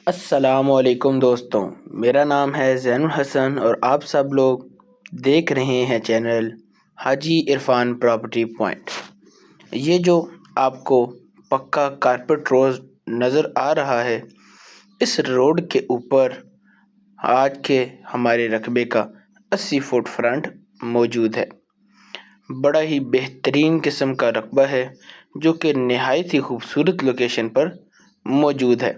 السلام علیکم دوستوں، میرا نام ہے زین الحسن اور آپ سب لوگ دیکھ رہے ہیں چینل حاجی عرفان پراپرٹی پوائنٹ۔ یہ جو آپ کو پکا کارپیٹ روڈ نظر آ رہا ہے، اس روڈ کے اوپر آج کے ہمارے رقبے کا 80 فٹ فرنٹ موجود ہے۔ بڑا ہی بہترین قسم کا رقبہ ہے جو کہ نہایت ہی خوبصورت لوکیشن پر موجود ہے۔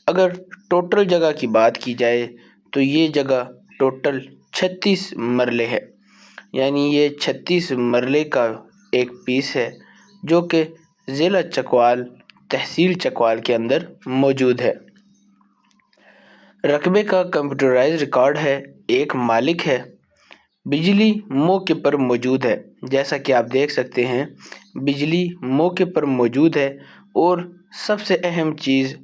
اگر ٹوٹل جگہ کی بات کی جائے تو یہ جگہ ٹوٹل 36 مرلے ہے، یعنی یہ 36 مرلے کا ایک پیس ہے جو کہ ضلع چکوال تحصیل چکوال کے اندر موجود ہے۔ رقبے کا کمپیوٹرائز ریکارڈ ہے، ایک مالک ہے، بجلی موقع پر موجود ہے، جیسا کہ آپ دیکھ سکتے ہیں بجلی موقع پر موجود ہے۔ اور سب سے اہم چیز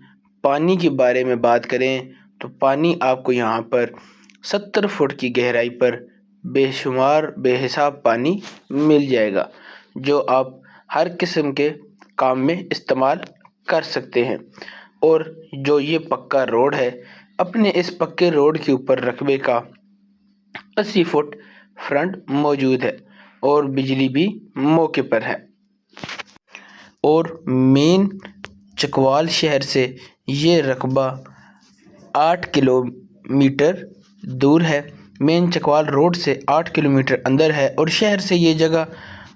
پانی کے بارے میں بات کریں تو پانی آپ کو یہاں پر 70 فٹ کی گہرائی پر بے شمار بے حساب پانی مل جائے گا، جو آپ ہر قسم کے کام میں استعمال کر سکتے ہیں۔ اور جو یہ پکا روڈ ہے، اپنے اس پکے روڈ کے اوپر رقبے کا 80 فٹ فرنٹ موجود ہے اور بجلی بھی موقع پر ہے۔ اور مین چکوال شہر سے یہ رقبہ 8 کلومیٹر دور ہے، مین چکوال روڈ سے 8 کلومیٹر اندر ہے، اور شہر سے یہ جگہ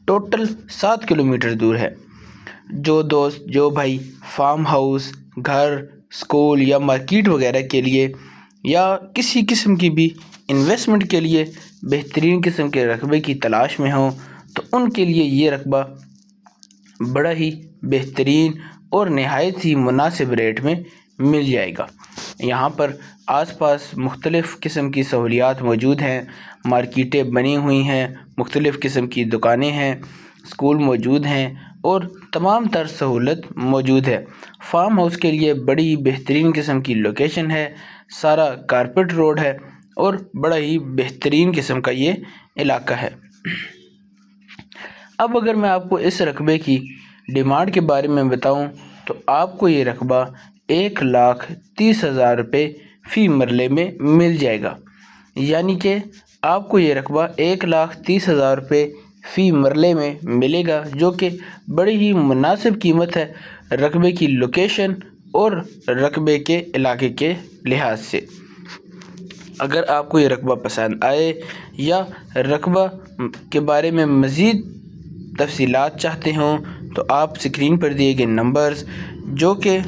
ٹوٹل 7 کلومیٹر دور ہے۔ جو بھائی فارم ہاؤس، گھر، سکول یا مارکیٹ وغیرہ کے لیے یا کسی قسم کی بھی انویسٹمنٹ کے لیے بہترین قسم کے رقبے کی تلاش میں ہوں تو ان کے لیے یہ رقبہ بڑا ہی بہترین اور نہایت ہی مناسب ریٹ میں مل جائے گا۔ یہاں پر آس پاس مختلف قسم کی سہولیات موجود ہیں، مارکیٹیں بنی ہوئی ہیں، مختلف قسم کی دکانیں ہیں، سکول موجود ہیں اور تمام تر سہولت موجود ہے۔ فارم ہاؤس کے لیے بڑی بہترین قسم کی لوکیشن ہے، سارا کارپیٹ روڈ ہے اور بڑا ہی بہترین قسم کا یہ علاقہ ہے۔ اب اگر میں آپ کو اس رقبے کی ڈیمانڈ کے بارے میں بتاؤں تو آپ کو یہ رقبہ 1,30,000 روپے فی مرلے میں مل جائے گا، یعنی کہ آپ کو یہ رقبہ 1,30,000 روپے فی مرلے میں ملے گا، جو کہ بڑی ہی مناسب قیمت ہے رقبے کی لوکیشن اور رقبے کے علاقے کے لحاظ سے۔ اگر آپ کو یہ رقبہ پسند آئے یا رقبہ کے بارے میں مزید تفصیلات چاہتے ہوں تو آپ اسکرین پر دیے گئے نمبرز جو کہ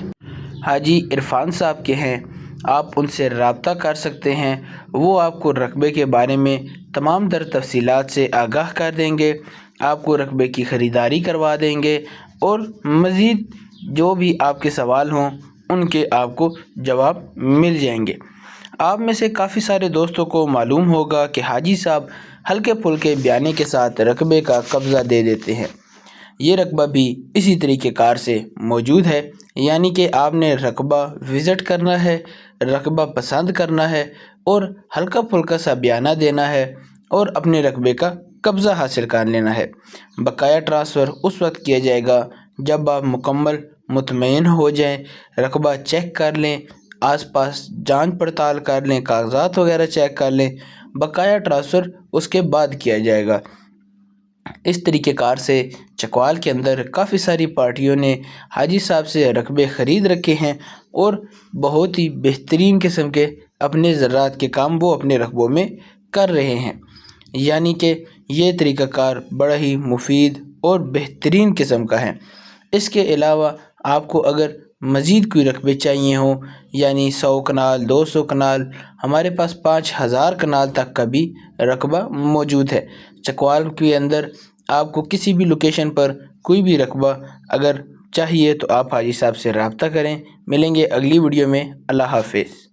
حاجی عرفان صاحب کے ہیں، آپ ان سے رابطہ کر سکتے ہیں۔ وہ آپ کو رقبے کے بارے میں تمام تر تفصیلات سے آگاہ کر دیں گے، آپ کو رقبے کی خریداری کروا دیں گے اور مزید جو بھی آپ کے سوال ہوں ان کے آپ کو جواب مل جائیں گے۔ آپ میں سے کافی سارے دوستوں کو معلوم ہوگا کہ حاجی صاحب ہلکے پھلکے بیانے کے ساتھ رقبے کا قبضہ دے دیتے ہیں۔ یہ رقبہ بھی اسی طریقہ کار سے موجود ہے، یعنی کہ آپ نے رقبہ وزٹ کرنا ہے، رقبہ پسند کرنا ہے اور ہلکا پھلکا سا بیانہ دینا ہے اور اپنے رقبے کا قبضہ حاصل کر لینا ہے۔ بقایا ٹرانسفر اس وقت کیا جائے گا جب آپ مکمل مطمئن ہو جائیں، رقبہ چیک کر لیں، آس پاس جانچ پڑتال کر لیں، کاغذات وغیرہ چیک کر لیں، بقایا ٹرانسفر اس کے بعد کیا جائے گا۔ اس طریقہ کار سے چکوال کے اندر کافی ساری پارٹیوں نے حاجی صاحب سے رقبے خرید رکھے ہیں اور بہت ہی بہترین قسم کے اپنے زراعت کے کام وہ اپنے رقبوں میں کر رہے ہیں، یعنی کہ یہ طریقہ کار بڑا ہی مفید اور بہترین قسم کا ہے۔ اس کے علاوہ آپ کو اگر مزید کوئی رقبے چاہیے ہوں، یعنی 100 کنال 200 کنال، ہمارے پاس 5,000 کنال تک کا بھی رقبہ موجود ہے۔ چکوال کے اندر آپ کو کسی بھی لوکیشن پر کوئی بھی رقبہ اگر چاہیے تو آپ حاجی صاحب سے رابطہ کریں۔ ملیں گے اگلی ویڈیو میں۔ اللہ حافظ۔